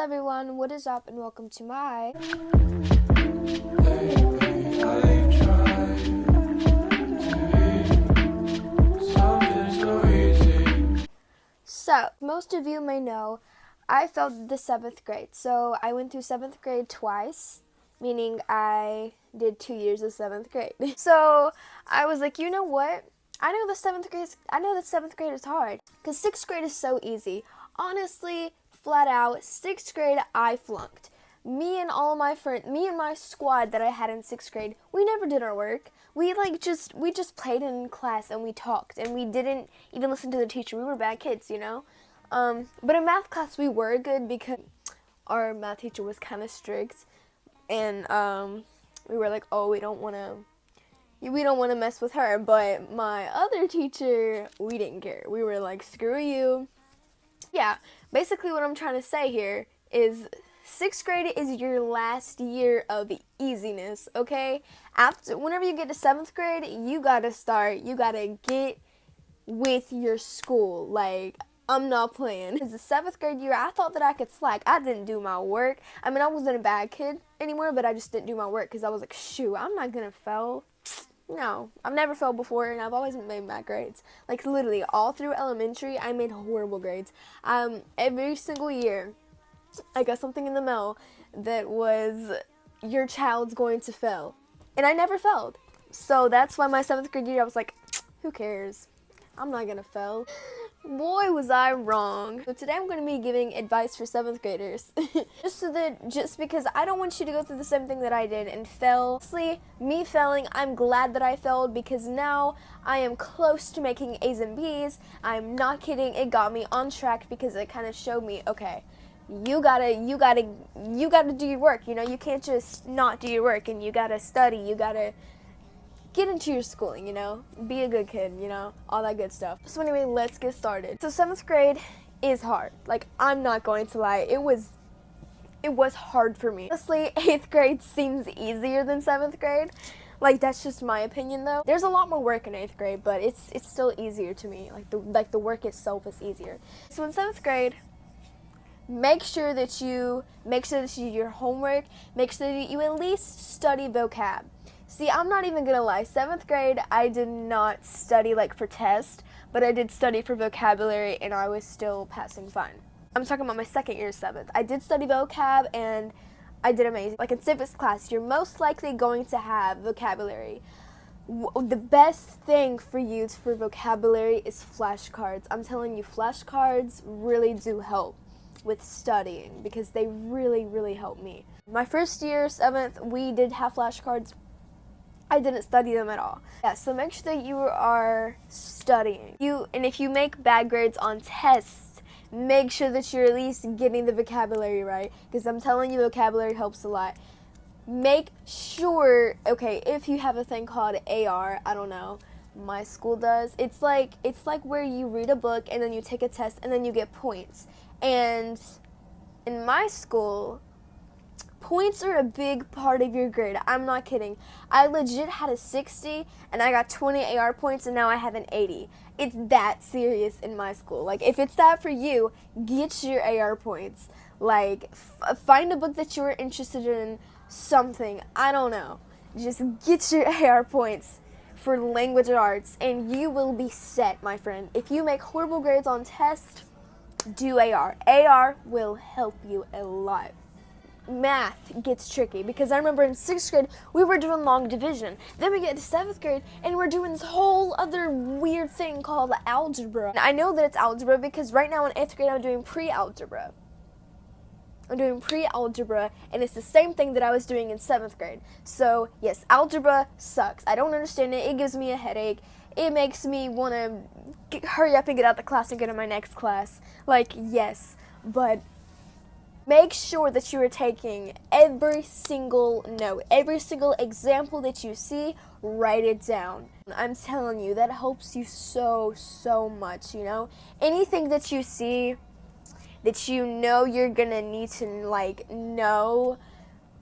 everyone, what is up and welcome to my So, most of you may know I failed the 7th grade. So, I went through 7th grade twice, meaning I did 2 years of 7th grade. So, I was like, you know what? I know that 7th grade is hard cuz 6th grade is so easy. Honestly, flat out, 6th grade I flunked. Me and my squad that I had in 6th grade, we never did our work. We just played in class and we talked and we didn't even listen to the teacher. We were bad kids, you know. But in math class we were good because our math teacher was kind of strict, and we were like, oh, we don't want to mess with her. But my other teacher, we didn't care. We were like, screw you. Yeah, basically what I'm trying to say here is 6th grade is your last year of easiness, okay? Whenever you get to 7th grade, you gotta get with your school. Like, I'm not playing. It's the 7th grade year, I thought that I could slack. I didn't do my work. I mean, I wasn't a bad kid anymore, but I just didn't do my work because I was like, shoot, I'm not gonna fail. No, I've never failed before, and I've always made bad grades. Like, literally, all through elementary, I made horrible grades. Every single year, I got something in the mail that was, your child's going to fail. And I never failed. So that's why my 7th grade year, I was like, who cares? I'm not gonna fail. Boy, was I wrong. So today I'm going to be giving advice for 7th graders. just because I don't want you to go through the same thing that I did and fail. Honestly, me failing, I'm glad that I failed because now I am close to making A's and B's. I'm not kidding. It got me on track because it kind of showed me, okay, you gotta do your work. You know, you can't just not do your work, and you gotta study. You gotta get into your schooling, you know, be a good kid, you know, all that good stuff. So anyway, let's get started. So 7th grade is hard. Like, I'm not going to lie, it was hard for me. Honestly, 8th grade seems easier than 7th grade. Like, that's just my opinion though. There's a lot more work in 8th grade, but it's still easier to me. Like the work itself is easier. So in 7th grade, make sure that you do your homework. Make sure that you at least study vocab. See, I'm not even gonna lie, 7th grade, I did not study like for tests, but I did study for vocabulary and I was still passing fine. I'm talking about my second year 7th. I did study vocab and I did amazing. Like in civics class, you're most likely going to have vocabulary. The best thing for you for vocabulary is flashcards. I'm telling you, flashcards really do help with studying because they really, really help me. My first year, 7th, we did have flashcards. I didn't study them at all. Yeah, so make sure that you are studying. And if you make bad grades on tests, make sure that you're at least getting the vocabulary right, because I'm telling you, vocabulary helps a lot. Make sure, okay, if you have a thing called AR, I don't know, my school does. It's like where you read a book and then you take a test and then you get points. And in my school, points are a big part of your grade. I'm not kidding. I legit had a 60 and I got 20 AR points and now I have an 80. It's that serious in my school. Like, if it's that for you, get your AR points. Like, find a book that you're interested in, something. I don't know. Just get your AR points for language arts and you will be set, my friend. If you make horrible grades on tests, do AR. AR will help you a lot. Math gets tricky because I remember in 6th grade we were doing long division. Then we get to 7th grade and we're doing this whole other weird thing called algebra. And I know that it's algebra because right now in 8th grade I'm doing pre-algebra. I'm doing pre-algebra and it's the same thing that I was doing in 7th grade. So yes, algebra sucks. I don't understand it. It gives me a headache. It makes me want to hurry up and get out the class and go to my next class. Like, yes, but make sure that you are taking every single note, every single example that you see, write it down. I'm telling you, that helps you so, so much, you know? Anything that you see that you know you're gonna need to, like, know,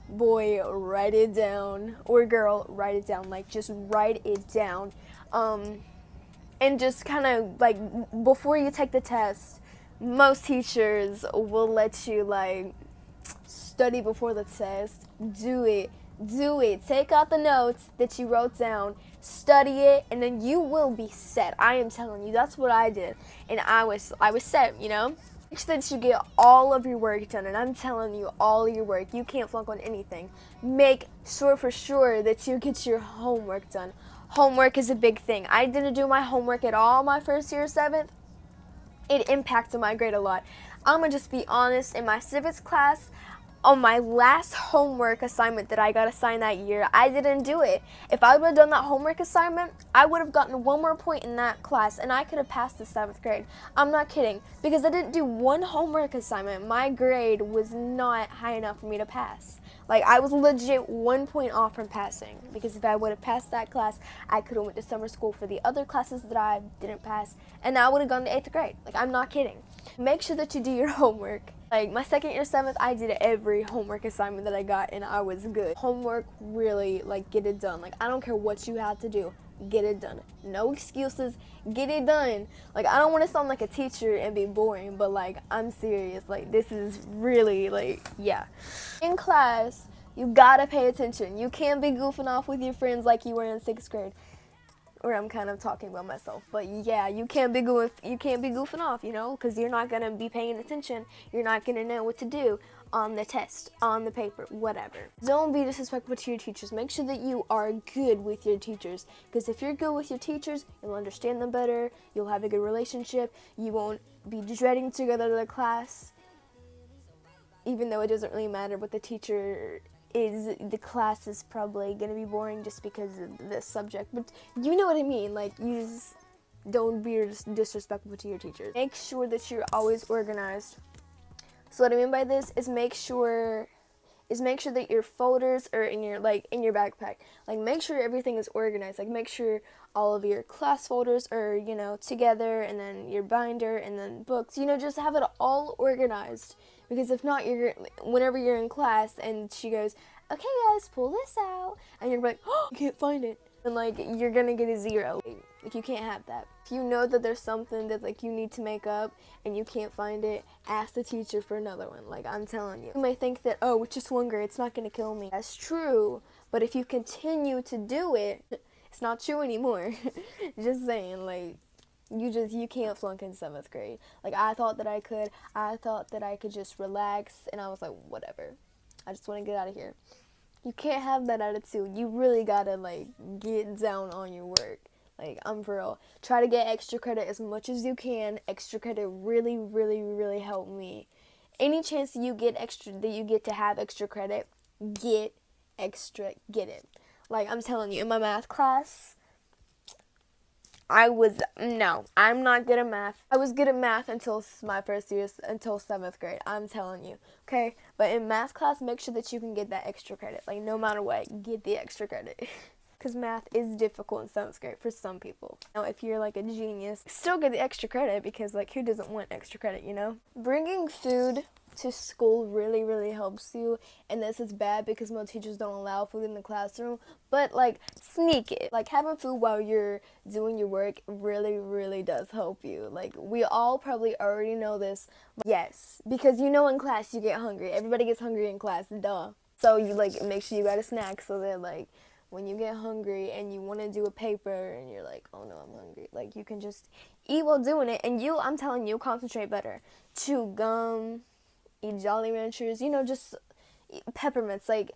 boy, write it down. Or girl, write it down. Like, just write it down. And just kind of, like, before you take the test, most teachers will let you, like, Study before the test. Do it. Do it. Take out the notes that you wrote down, study it, and then you will be set. I am telling you, that's what I did. And I was set, you know? Make sure that you get all of your work done, and I'm telling you, all your work. You can't flunk on anything. Make sure for sure that you get your homework done. Homework is a big thing. I didn't do my homework at all my first year, 7th. It impacted my grade a lot. I'm gonna just be honest, in my civics class, on my last homework assignment that I got assigned that year, I didn't do it. If I would have done that homework assignment, I would have gotten one more point in that class and I could have passed the 7th grade. I'm not kidding. Because I didn't do one homework assignment, my grade was not high enough for me to pass. Like, I was legit 1 point off from passing. Because if I would have passed that class, I could have went to summer school for the other classes that I didn't pass, and I would have gone to 8th grade. Like, I'm not kidding. Make sure that you do your homework. Like, my 2nd year, 7th, I did every homework assignment that I got, and I was good. Homework, really, like, get it done. Like, I don't care what you have to do. Get it done. No excuses. Get it done. Like, I don't want to sound like a teacher and be boring, but, like, I'm serious. Like, this is really, like, yeah. In class, you gotta pay attention. You can't be goofing off with your friends like you were in 6th grade. Or I'm kind of talking about myself, but yeah, you can't be goofing off, you know, because you're not gonna be paying attention. You're not gonna know what to do on the test, on the paper, whatever. Don't be disrespectful to your teachers. Make sure that you are good with your teachers, because if you're good with your teachers, you'll understand them better. You'll have a good relationship. You won't be dreading to go to the class, even though it doesn't really matter what the teacher is. The class is probably going to be boring just because of the subject, but you know what I mean. Like, you just don't be disrespectful to your teachers. Make sure that you're always organized. So what I mean by this is make sure that your folders are in your backpack. Like, make sure everything is organized. Like, make sure all of your class folders are, you know, together, and then your binder, and then books. You know, just have it all organized. Because if not, whenever you're in class and she goes, okay guys, pull this out, and you're like, oh, I can't find it. And like, you're gonna get a 0. Like, you can't have that. If you know that there's something that like you need to make up and you can't find it, ask the teacher for another one. Like, I'm telling you. You may think that, oh, it's just one grade, it's not gonna kill me. That's true, but if you continue to do it, it's not true anymore. Just saying, like, you can't flunk in 7th grade. Like, I thought that I could. I thought that I could just relax, and I was like, whatever. I just want to get out of here. You can't have that attitude. You really gotta, like, get down on your work. Like, I'm for real. Try to get extra credit as much as you can. Extra credit really, really, really helped me. Any chance that you get to have extra credit, get it. Like, I'm telling you, in my math class, I'm not good at math. I was good at math until my first year, until 7th grade. I'm telling you, okay? But in math class, make sure that you can get that extra credit. Like, no matter what, get the extra credit. Because math is difficult in 7th grade for some people. Now, if you're like a genius, still get the extra credit, because like, who doesn't want extra credit, you know? Bringing food to school really, really helps you, and this is bad because most teachers don't allow food in the classroom, but like, sneak it. Like, having food while you're doing your work really, really does help you. Like, we all probably already know this. Yes, because you know in class you get hungry. Everybody gets hungry in class, duh. So you like, make sure you got a snack so that like, when you get hungry and you want to do a paper and you're like, oh no, I'm hungry, like, you can just eat while doing it, and I'm telling you, concentrate better. Chew gum, eat Jolly Ranchers, you know, just peppermints. Like,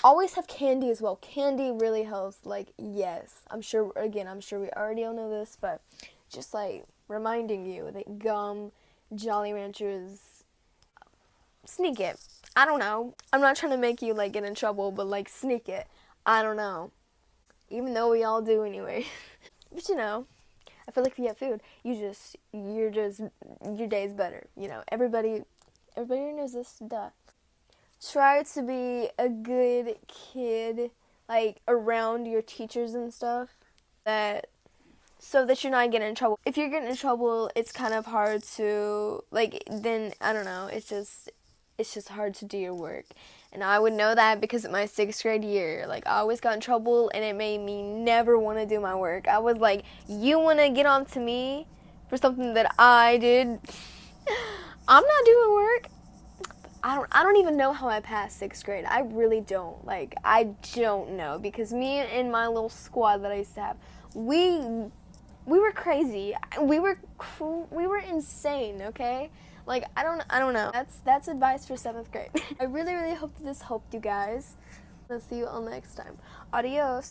always have candy as well. Candy really helps. Like, yes, I'm sure we already all know this, but just like reminding you that gum, Jolly Ranchers, sneak it. I don't know. I'm not trying to make you like get in trouble, but like, sneak it. I don't know. Even though we all do anyway. But you know, I feel like if you have food, your day's better. You know, everybody knows this, duh. Try to be a good kid, like, around your teachers and stuff, so that you're not getting in trouble. If you're getting in trouble, it's kind of hard to, like, then, I don't know, it's just hard to do your work. And I would know that because of my 6th grade year. Like, I always got in trouble, and it made me never want to do my work. I was like, you want to get on to me for something that I did? I'm not doing work. I don't even know how I passed 6th grade. I really don't. Like, I don't know, because me and my little squad that I used to have, we were crazy. We were insane, okay? Like, I don't know. That's advice for 7th grade. I really hope that this helped you guys. I'll see you all next time. Adios.